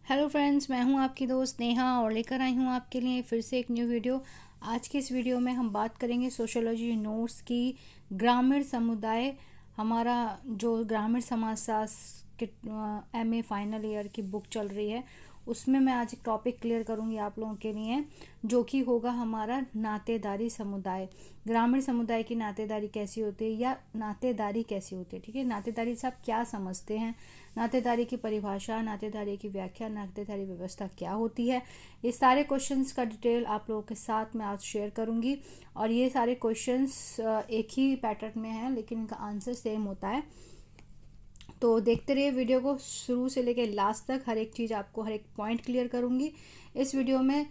Hello friends, मैं हूं आपकी दोस्त नेहा और लेकर आई हूं आपके लिए फिर से एक न्यू वीडियो। आज की इस वीडियो में हम बात करेंगे सोशियोलॉजी नोट्स की ग्रामीण समुदाय। हमारा जो ग्रामीण समाजशास्त्र के एमए फाइनल ईयर की बुक चल रही है, उसमें मैं आज एक टॉपिक क्लियर करूंगी आप लोगों के लिए, जो कि होगा हमारा नातेदारी समुदाय। ग्रामीण समुदाय की नातेदारी कैसी होती है या नातेदारी कैसी होती है। ठीक है, नातेदारी से आप क्या समझते हैं, नातेदारी की परिभाषा, नातेदारी की व्याख्या, नातेदारी व्यवस्था क्या होती है, ये सारे क्वेश्चंस का डिटेल आप लोगों के साथ मैं आज शेयर करूंगी। और ये सारे क्वेश्चंस एक ही पैटर्न में हैं, लेकिन इनका आंसर सेम होता है। तो देखते रहिए वीडियो को शुरू से लेकर लास्ट तक। हर एक चीज़ आपको, हर एक पॉइंट क्लियर करूंगी इस वीडियो में।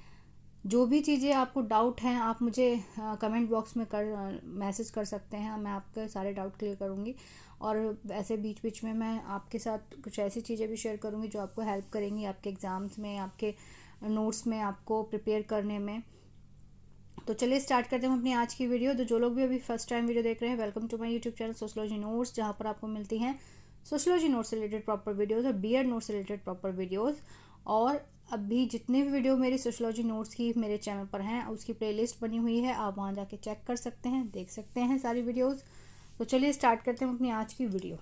जो भी चीज़ें आपको डाउट हैं, आप मुझे कमेंट बॉक्स में मैसेज कर सकते हैं। मैं आपके सारे डाउट क्लियर करूंगी। और ऐसे बीच बीच में मैं आपके साथ कुछ ऐसी चीज़ें भी शेयर करूंगी जो आपको हेल्प करेंगी आपके एग्ज़ाम्स में, आपके नोट्स में, आपको प्रिपेयर करने में। तो चलिए स्टार्ट करते हैं हम अपनी आज की वीडियो। तो जो लोग भी अभी फर्स्ट टाइम वीडियो देख रहे हैं, welcome to my YouTube channel sociology notes, जहाँ पर आपको मिलती हैं सोशियोलॉजी नोट्स से रिलेटेड प्रॉपर वीडियोज़ और बीएड नोट्स से रिलेटेड प्रॉपर वीडियोज़। और अभी जितने भी वीडियो मेरी सोशियोलॉजी नोट्स की मेरे चैनल पर हैं, उसकी प्लेलिस्ट बनी हुई है, आप वहाँ जाके चेक कर सकते हैं, देख सकते हैं सारी वीडियोज़। तो चलिए स्टार्ट करते हैं अपनी आज की वीडियो।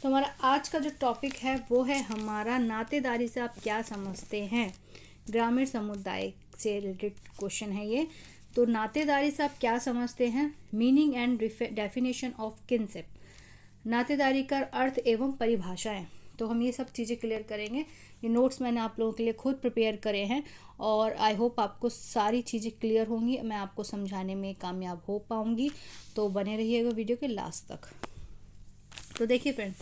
तो हमारा आज का जो टॉपिक है वो है हमारा नातेदारी से आप क्या समझते हैं। ग्रामीण समुदाय से रिलेटेड क्वेश्चन है ये। तो नातेदारी से आप क्या समझते हैं, meaning and definition of kinship, नातेदारी का अर्थ एवं परिभाषाएं। तो हम ये सब चीज़ें क्लियर करेंगे। ये नोट्स मैंने आप लोगों के लिए खुद प्रिपेयर करे हैं और आई होप आपको सारी चीज़ें क्लियर होंगी, मैं आपको समझाने में कामयाब हो पाऊंगी। तो बने रहिएगा वीडियो के लास्ट तक। तो देखिए फ्रेंड,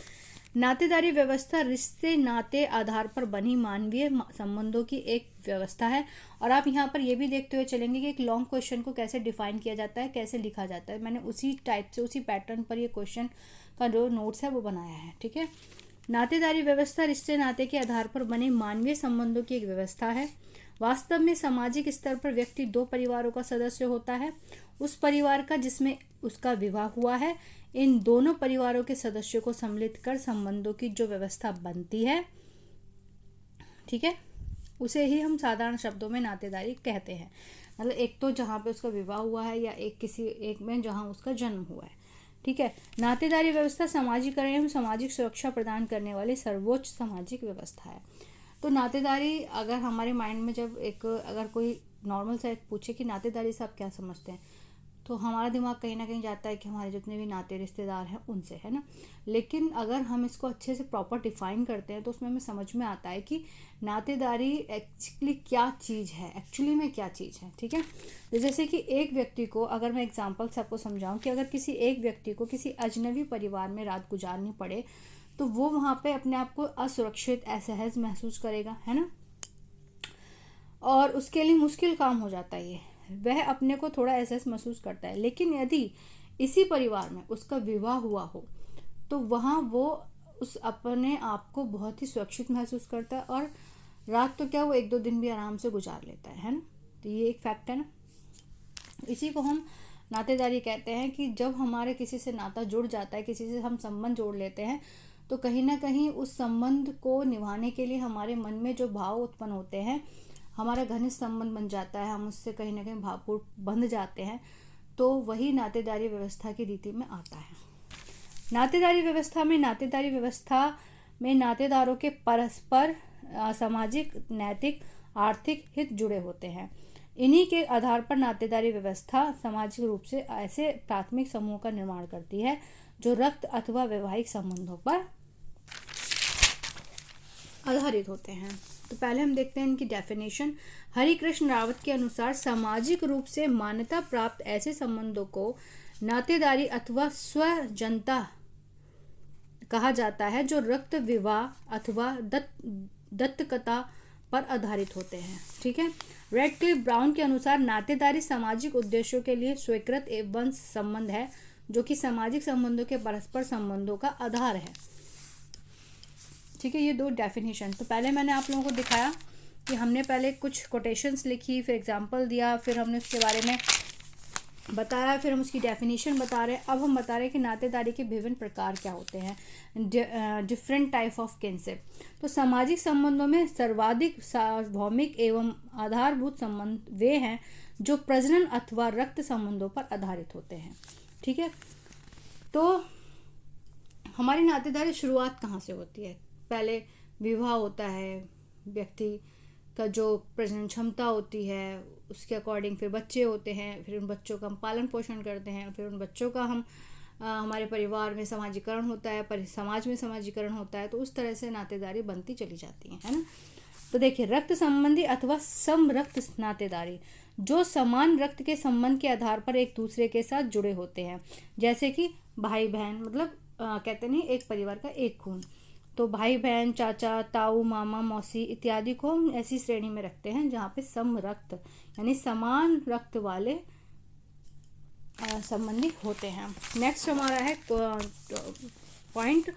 नातेदारी व्यवस्था रिश्ते नाते आधार पर बनी मानवीय संबंधों की एक व्यवस्था है। और आप यहाँ पर ये भी देखते हुए चलेंगे कि एक लॉन्ग क्वेश्चन को कैसे डिफाइन किया जाता है, कैसे लिखा जाता है। मैंने उसी टाइप से, उसी पैटर्न पर ये क्वेश्चन का जो नोट्स है वो बनाया है। ठीक है, नातेदारी व्यवस्था रिश्ते नाते के आधार पर बने मानवीय संबंधों की एक व्यवस्था है। वास्तव में सामाजिक स्तर पर व्यक्ति दो परिवारों का सदस्य होता है। उस परिवार का जिसमें उसका विवाह हुआ है, इन दोनों परिवारों के सदस्यों को सम्मिलित कर संबंधों की जो व्यवस्था बनती है, ठीक है, उसे ही हम साधारण शब्दों में नातेदारी कहते हैं। मतलब एक तो जहाँ पे उसका विवाह हुआ है, या एक किसी एक में जहाँ उसका जन्म हुआ है। ठीक है, नातेदारी व्यवस्था सामाजिकरण एवं सामाजिक सुरक्षा प्रदान करने वाली सर्वोच्च सामाजिक व्यवस्था है। तो नातेदारी, अगर हमारे माइंड में जब एक, अगर कोई नॉर्मल सा एक पूछे कि नातेदारी से आप क्या समझते हैं, तो हमारा दिमाग कहीं ना कहीं जाता है कि हमारे जितने भी नाते रिश्तेदार हैं उनसे, है ना। लेकिन अगर हम इसको अच्छे से प्रॉपर डिफाइन करते हैं तो उसमें हमें समझ में आता है कि नातेदारी एक्चुअली क्या चीज़ है, एक्चुअली में क्या चीज़ है। ठीक है, जैसे कि एक व्यक्ति को, अगर मैं एग्जांपल से आपको समझाऊं कि अगर किसी एक व्यक्ति को किसी अजनबी परिवार में रात गुजारनी पड़े, तो वो वहाँ पे अपने आप को असुरक्षित, असहज महसूस करेगा, है ना। और उसके लिए मुश्किल काम हो जाता है ये, वह अपने को थोड़ा एहसास महसूस करता है। लेकिन यदि इसी परिवार में उसका विवाह हुआ हो, तो वहाँ वो उस अपने आप को बहुत ही सुरक्षित महसूस करता है, और रात तो क्या, वो एक दो दिन भी आराम से गुजार लेता है ना। तो ये एक फैक्ट है ना। इसी को हम नातेदारी कहते हैं कि जब हमारे किसी से नाता जुड़ जाता है, किसी से हम संबंध जोड़ लेते हैं, तो कहीं ना कहीं उस संबंध को निभाने के लिए हमारे मन में जो भाव उत्पन्न होते हैं, हमारा घनिष्ठ संबंध बन जाता है, हम उससे कहीं ना कहीं भावपूर्ण बंध जाते हैं, तो वही नातेदारी व्यवस्था की रीति में आता है। नातेदारी व्यवस्था में नातेदारों के परस्पर सामाजिक, नैतिक, आर्थिक हित जुड़े होते हैं। इन्हीं के आधार पर नातेदारी व्यवस्था सामाजिक रूप से ऐसे प्राथमिक समूह का निर्माण करती है जो रक्त अथवा वैवाहिक संबंधों पर आधारित होते हैं। तो पहले हम देखते हैं इनकी डेफिनेशन। हरिकृष्ण रावत के अनुसार सामाजिक रूप से मान्यता प्राप्त ऐसे संबंधों को नातेदारी अथवा स्वजनता कहा जाता है, जो रक्त, विवाह अथवा दत्तकता पर आधारित होते हैं। ठीक है, रेडक्लिफ ब्राउन के अनुसार नातेदारी सामाजिक उद्देश्यों के लिए स्वीकृत एवं संबंध है, जो कि सामाजिक संबंधों के परस्पर संबंधों का आधार है। ठीक है, ये दो डेफिनेशन। तो पहले मैंने आप लोगों को दिखाया कि हमने पहले कुछ कोटेशंस लिखी, फिर एग्जांपल दिया, फिर हमने उसके बारे में बताया, फिर हम उसकी डेफिनेशन बता रहे हैं। अब हम बता रहे हैं कि नातेदारी के विभिन्न प्रकार क्या होते हैं, डिफरेंट टाइप ऑफ किनशिप। तो सामाजिक संबंधों में सर्वाधिक सार्वभौमिक एवं आधारभूत संबंध वे हैं जो प्रजनन अथवा रक्त संबंधों पर आधारित होते हैं। ठीक है, तो हमारी नातेदारी शुरुआत कहाँ से होती है? पहले विवाह होता है, व्यक्ति का जो प्रजनन क्षमता होती है उसके अकॉर्डिंग फिर बच्चे होते हैं, फिर उन बच्चों का हम पालन पोषण करते हैं, फिर उन बच्चों का हम हमारे परिवार में समाजीकरण होता है, समाज में समाजीकरण होता है। तो उस तरह से नातेदारी बनती चली जाती है ना। तो देखिए, रक्त संबंधी अथवा समरक्त नातेदारी, जो समान रक्त के संबंध के आधार पर एक दूसरे के साथ जुड़े होते हैं, जैसे कि भाई बहन, मतलब कहते नहीं एक परिवार का एक खून। तो भाई बहन, चाचा, ताऊ, मामा, मौसी इत्यादि को हम ऐसी श्रेणी में रखते हैं जहाँ पे समरक्त यानी समान रक्त वाले संबंधी होते हैं। नेक्स्ट हमारा है पॉइंट,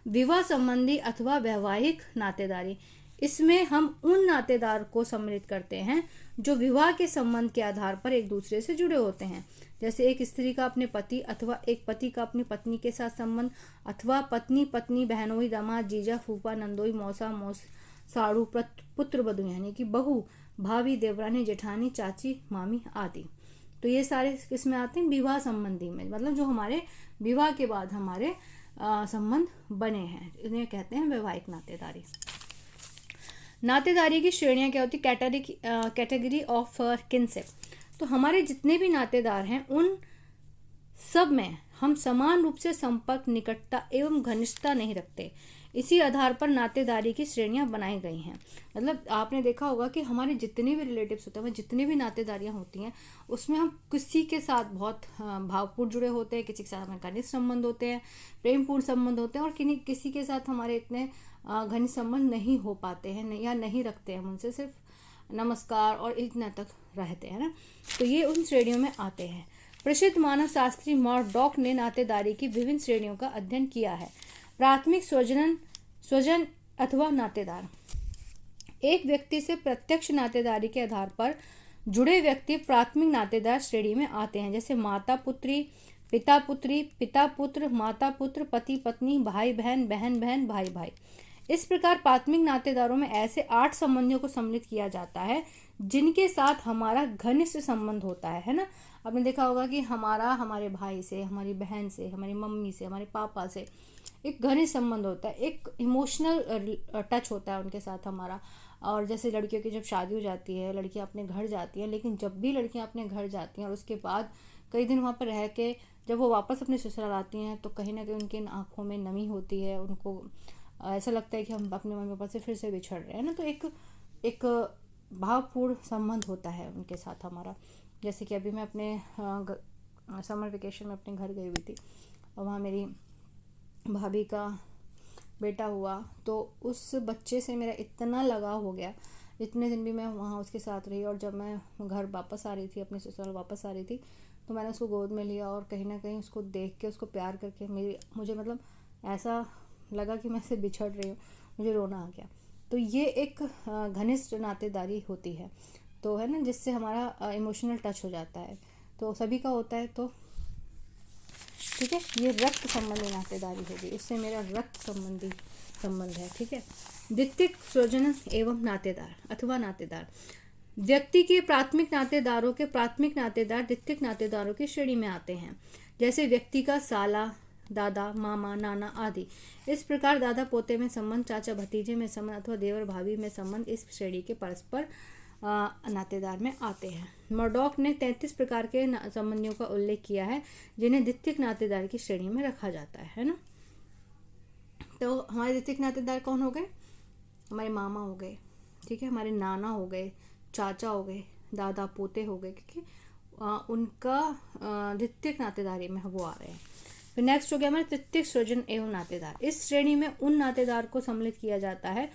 विवाह संबंधी अथवा वैवाहिक नातेदारी। इसमें हम उन नातेदार को सम्मिलित करते हैं जो विवाह के संबंध के आधार पर एक दूसरे से जुड़े होते हैं, जैसे एक स्त्री का अपने पति अथवा एक पति का अपनी पत्नी के साथ संबंध, अथवा पत्नी पत्नी, बहनोई, दामाद, जीजा, फूफा, नंदोई, मौसा, साड़ू, पुत्र वधू यानी कि बहू, भाभी, देवरानी, जेठानी, चाची, मामी आदि। तो ये सारे किसमें आते हैं? विवाह संबंधी में, मतलब जो हमारे विवाह के बाद हमारे संबंध बने हैं, इन्हें कहते हैं वैवाहिक नातेदारी। नातेदारी की श्रेणियां क्या होती? Category of kinship. तो हमारे जितने भी नातेदार हैं उन सब में हम समान रूप से संपर्क, निकटता एवं घनिष्ठता नहीं रखते। इसी आधार पर नातेदारी की श्रेणियां बनाई गई हैं। मतलब आपने देखा होगा कि हमारे जितने भी रिलेटिव्स होते हैं, जितनी भी नातेदारियां होती हैं, उसमें हम किसी के साथ बहुत भावपूर्ण जुड़े होते हैं, किसी के साथ हमारे घनिष्ठ संबंध होते हैं, प्रेमपूर्ण संबंध होते हैं, और किसी के साथ हमारे इतने घनिष्ठ संबंध नहीं हो पाते हैं या नहीं रखते हैं, उनसे सिर्फ नमस्कार और इतना तक रहते हैं ना। तो ये उन श्रेणियों में आते हैं। प्रसिद्ध मानव शास्त्री मर्डॉक ने नातेदारी की विभिन्न श्रेणियों का अध्ययन किया है। प्राथमिक स्वजन अथवा नातेदार, एक व्यक्ति से प्रत्यक्ष नातेदारी के आधार पर जुड़े व्यक्ति प्राथमिक नातेदार श्रेणी में आते हैं, जैसे माता पुत्री, पिता पुत्री, पिता पुत्र, माता पुत्र, पति पत्नी, भाई बहन, बहन बहन, भाई भाई। इस प्रकार प्राथमिक नातेदारों में ऐसे 8 संबंधियों को सम्मिलित किया जाता है जिनके साथ हमारा घनिष्ठ संबंध होता है ना। आपने देखा होगा कि हमारा हमारे भाई से, हमारी बहन से, हमारी मम्मी से, हमारे पापा से एक घनिष्ठ संबंध होता है, एक इमोशनल टच होता है उनके साथ हमारा। और जैसे लड़कियों की जब शादी हो जाती है, लड़कियां अपने घर जाती हैं, लेकिन जब भी लड़कियां अपने घर जाती हैं और उसके बाद कई दिन वहाँ पर रह के जब वो वापस अपने ससुराल आती हैं, तो कहीं ना कहीं उनकी आंखों में नमी होती है, उनको ऐसा लगता है कि हम अपने मम्मी पापा से फिर से बिछड़ रहे हैं ना। तो एक भावपूर्ण संबंध होता है उनके साथ हमारा। जैसे कि अभी मैं अपने समर वेकेशन में अपने घर गई हुई थी, और वहाँ मेरी भाभी का बेटा हुआ, तो उस बच्चे से मेरा इतना लगाव हो गया। इतने दिन भी मैं वहाँ उसके साथ रही, और जब मैं घर वापस आ रही थी, अपने ससुराल वापस आ रही थी, तो मैंने उसको गोद में लिया, और कहीं ना कहीं उसको देख के, उसको प्यार करके मुझे मतलब ऐसा लगा कि मैं इससे बिछड़ रही हूँ, मुझे रोना आ गया। तो ये एक घनिष्ठ नातेदारी होती है, तो है ना, जिससे हमारा इमोशनल टच हो जाता है। तो सभी का होता है। तो ठीक है, ये रक्त संबंधी नातेदारी होगी, इससे मेरा रक्त संबंधी संबंध है। ठीक है, द्वितीयक स्वजन एवं नातेदार अथवा नातेदार, व्यक्ति के प्राथमिक नातेदारों के प्राथमिक नातेदार द्वितीयक नातेदारों की श्रेणी में आते हैं, जैसे व्यक्ति का साला, दादा, मामा, नाना आदि। इस प्रकार दादा पोते में संबंध, चाचा भतीजे में संबंध अथवा देवर भाभी में संबंध इस श्रेणी के परस्पर नातेदार में आते हैं। मर्डॉक ने 33 प्रकार के संबंधियों का उल्लेख किया है जिन्हें द्वितीयक नातेदार की श्रेणी में रखा जाता है ना। तो हमारे द्वितीयक नातेदार कौन हो गए? हमारे मामा हो गए, ठीक है, हमारे नाना हो गए, चाचा हो गए, दादा पोते हो गए, क्योंकि उनका द्वितीयक नातेदारी में वो आ रहे हैं। फिर नेक्स्ट हो गया हमारे तृतीयक स्वजन एवं नातेदार। इस श्रेणी में उन नातेदार को सम्मिलित किया जाता है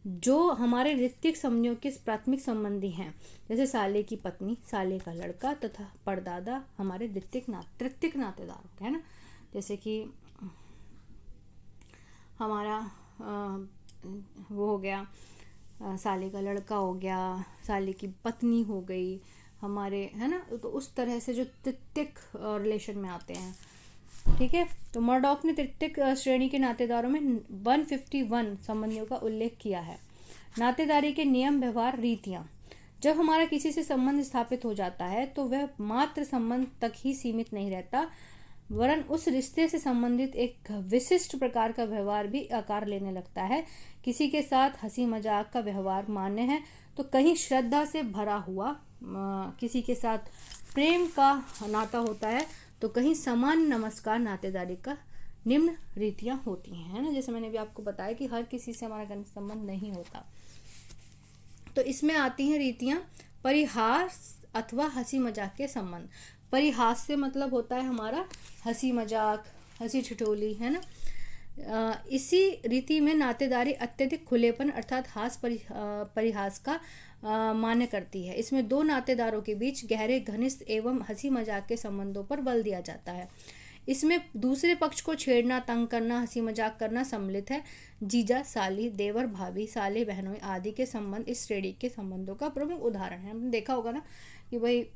जो हमारे ऋतिक संबंधियों के प्राथमिक संबंधी हैं, जैसे साले की पत्नी, साले का लड़का तथा परदादा हमारे तृतीयक नातेदार होते हैं ना। जैसे कि हमारा वो हो गया, साले का लड़का हो गया, साले की पत्नी हो गई, हमारे, है ना, तो उस तरह से जो तृतीयक रिलेशन में आते हैं। ठीक है, तो मर्डॉक ने तृतीयक श्रेणी के नातेदारों में 151 संबंधियों का उल्लेख किया है। नातेदारी के नियम, व्यवहार, रीतियां। जब हमारा किसी से संबंध स्थापित हो जाता है तो वह मात्र संबंध तक ही सीमित नहीं रहता, वरन उस रिश्ते से संबंधित एक विशिष्ट प्रकार का व्यवहार भी आकार लेने लगता है। किसी के साथ हंसी मजाक का व्यवहार मान्य है तो कहीं श्रद्धा से भरा हुआ, किसी के साथ प्रेम का नाता होता है तो कहीं सामान्य नमस्कार नातेदारी का निम्न रीतियां होती हैं, है ना। जैसे मैंने भी आपको बताया कि हर किसी से हमारा घनिष्ठ संबंध नहीं होता। तो इसमें आती हैं रीतियां। परिहास अथवा हंसी मजाक के संबंध। परिहास से मतलब होता है हमारा हंसी मजाक, हंसी ठिठोली, है ना। इसी रीति में नातेदारी अत्यधिक खुलेपन अर्थात हास परिहास का मान्य करती है। इसमें दो नातेदारों के बीच गहरे, घनिष्ठ एवं हंसी मजाक के संबंधों पर बल दिया जाता है। इसमें दूसरे पक्ष को छेड़ना, तंग करना, हंसी मजाक करना सम्मिलित है। जीजा, साली, देवर, भाभी, साले, बहनोई आदि के संबंध इस श्रेणी के संबंधों का प्रमुख उदाहरण है। हमने देखा होगा ना कि भाई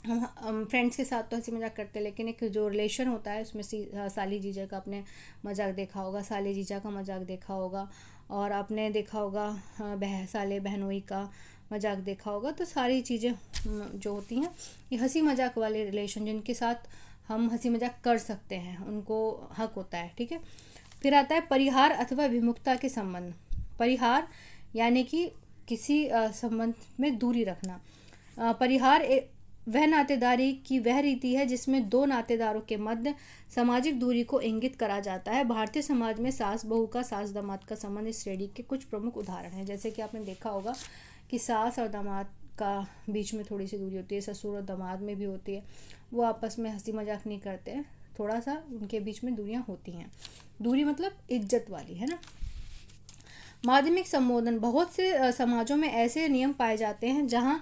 हम फ्रेंड्स के साथ तो हंसी मजाक करते हैं, लेकिन एक जो रिलेशन होता है उसमें साली जीजा का आपने मजाक देखा होगा, साले जीजा का मजाक देखा होगा, और आपने देखा होगा साले बहनोई का मजाक देखा होगा। तो सारी चीज़ें जो होती हैं ये हंसी मजाक वाले रिलेशन, जिनके साथ हम हंसी मजाक कर सकते हैं, उनको हक होता है। ठीक है, फिर आता है परिहार अथवा विमुखता के संबंध। परिहार यानी कि किसी संबंध में दूरी रखना। परिहार वह नातेदारी की वह रीति है जिसमें दो नातेदारों के मध्य सामाजिक दूरी को इंगित करा जाता है। भारतीय समाज में सास बहू का, सास दामाद का संबंध इस श्रेणी के कुछ प्रमुख उदाहरण हैं। जैसे कि आपने देखा होगा कि सास और दामाद का बीच में थोड़ी सी दूरी होती है, ससुर और दामाद में भी होती है। वो आपस में हंसी मजाक नहीं करते हैं, थोड़ा सा उनके बीच में दूरियां होती हैं। दूरी मतलब इज्जत वाली, है ना। माध्यमिक संबोधन। बहुत से समाजों में ऐसे नियम पाए जाते हैं जहां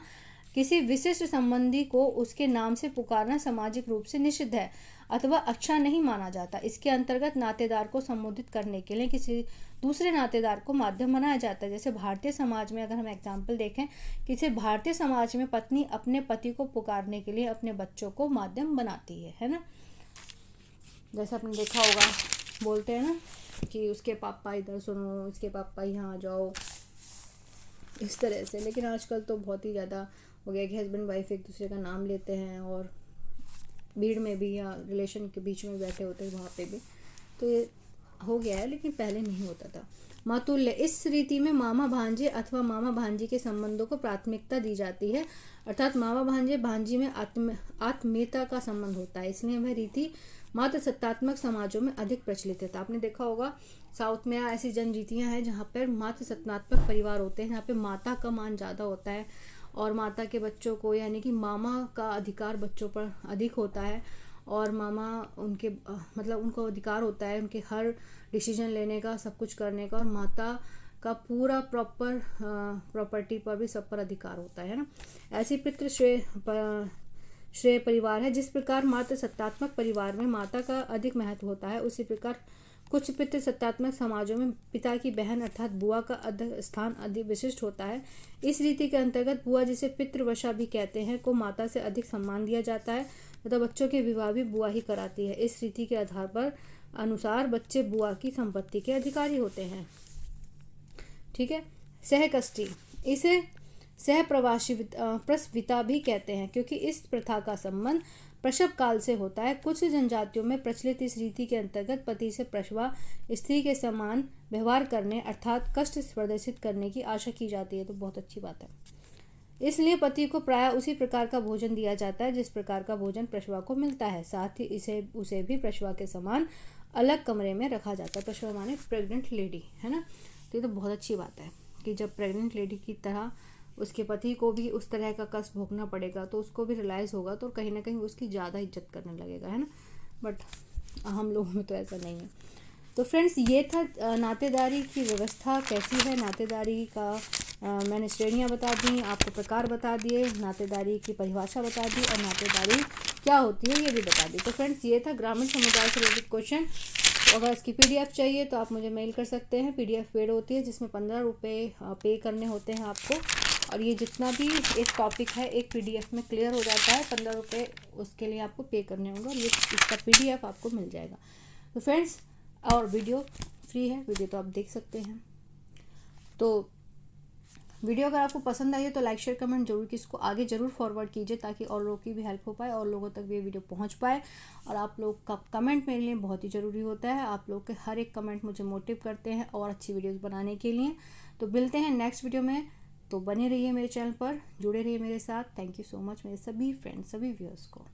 किसी विशिष्ट संबंधी को उसके नाम से पुकारना सामाजिक रूप से निषिद्ध है अथवा अच्छा नहीं माना जाता। इसके अंतर्गत नातेदार को संबोधित करने के लिए किसी दूसरे नातेदार को माध्यम बनाया जाता है। जैसे भारतीय समाज में अगर हम एग्जाम्पल देखें, किसी भारतीय समाज में पत्नी अपने पति को पुकारने के लिए अपने बच्चों को माध्यम बनाती है ना। जैसे आपने देखा होगा, बोलते हैं ना कि उसके पापा इधर सुनो, इसके पापा यहाँ आ जाओ, इस तरह से। लेकिन आजकल तो बहुत ही ज़्यादा हो गया कि हस्बैंड वाइफ एक दूसरे का नाम लेते हैं, और भीड़ में भी या रिलेशन के बीच में बैठे होते हैं वहाँ पे भी, तो ये हो गया है, लेकिन पहले नहीं होता था। मातुल्य। इस रीति में मामा भांजे अथवा मामा भांजी के संबंधों को प्राथमिकता दी जाती है, अर्थात मामा भांजे भांजी में आत्मीयता का संबंध होता है, इसलिए वह रीति मात्र सत्तात्मक समाजों में अधिक प्रचलित है। तो आपने देखा होगा साउथ में ऐसी जनरीतियां हैं जहाँ पर मात्र सत्तात्मक परिवार होते हैं, जहाँ पे माता का मान ज़्यादा होता है और माता के बच्चों को, यानी कि मामा का अधिकार बच्चों पर अधिक होता है, और मामा उनके मतलब उनको अधिकार होता है उनके हर डिसीजन लेने का, सब कुछ करने का, और माता का पूरा प्रॉपर प्रॉपर्टी पर भी सब पर अधिकार होता है ना। ऐसी पितृ श्रेय परिवार है। जिस प्रकार मात्र सत्तात्मक परिवार में माता का अधिक महत्व होता है, उसी प्रकार कुछ पितृ सत्तात्मक समाजों में पिता की बहन अर्थात बुआ का स्थान अधिक विशिष्ट होता है। इस रीति के अंतर्गत बुआ, जिसे पितृवशा भी कहते हैं, को माता से अधिक सम्मान दिया जाता है तथा बच्चों के विवाह भी बुआ ही कराती है। इस रीति के आधार पर अनुसार बच्चे बुआ की संपत्ति के अधिकारी होते हैं। ठीक है। सहकष्टी, इसे प्रसविता भी कहते हैं, क्योंकि इस प्रथा का संबंध प्रसव काल से होता है। कुछ जनजातियों में प्रचलित इस रीति के अंतर्गत पति से प्रसवा स्त्री के समान व्यवहार करने अर्थात कष्ट प्रदर्शित करने की आशा की जाती है, तो बहुत अच्छी बात है। इसलिए पति को प्रायः उसी प्रकार का भोजन दिया जाता है जिस प्रकार का भोजन प्रसवा को मिलता है। साथ ही उसे भी प्रसवा के समान अलग कमरे में रखा जाता है। प्रसवा माने प्रेग्नेंट लेडी, है ना। तो ये तो बहुत अच्छी बात है कि जब प्रेग्नेंट लेडी की तरह उसके पति को भी उस तरह का कष्ट भोगना पड़ेगा तो उसको भी रियलाइज़ होगा, तो कहीं ना कहीं उसकी ज़्यादा इज्जत करने लगेगा, है ना। बट हम लोगों में तो ऐसा नहीं है। तो फ्रेंड्स, ये था नातेदारी की व्यवस्था कैसी है। नातेदारी का मैंने श्रेणियाँ बता दी, आपको प्रकार बता दिए, नातेदारी की परिभाषा बता दी, और नातेदारी क्या होती है ये भी बता दी। तो फ्रेंड्स, ये था ग्रामीण समुदाय से रिलेटेड क्वेश्चन। अगर इसकी PDF चाहिए तो आप मुझे मेल कर सकते हैं। PDF पेड होती है जिसमें 15 रुपये पे करने होते हैं आपको, और ये जितना भी एक टॉपिक है एक PDF में क्लियर हो जाता है। 15 रुपये उसके लिए आपको पे करने होंगे और ये इसका PDF आपको मिल जाएगा। तो फ्रेंड्स, और वीडियो फ्री है, वीडियो तो आप देख सकते हैं। तो वीडियो अगर आपको पसंद आई है तो लाइक शेयर कमेंट जरूर कि इसको आगे जरूर फॉरवर्ड कीजिए, ताकि और लोगों की भी हेल्प हो पाए और लोगों तक भी ये वीडियो पहुंच पाए। और आप लोग का कमेंट मेरे लिए बहुत ही ज़रूरी होता है। आप लोग के हर एक कमेंट मुझे मोटिव करते हैं और अच्छी वीडियोस बनाने के लिए। तो मिलते हैं नेक्स्ट वीडियो में। तो बने रहिए मेरे चैनल पर, जुड़े रहिए मेरे साथ। थैंक यू सो मच मेरे सभी फ्रेंड्स, सभी व्यूअर्स को।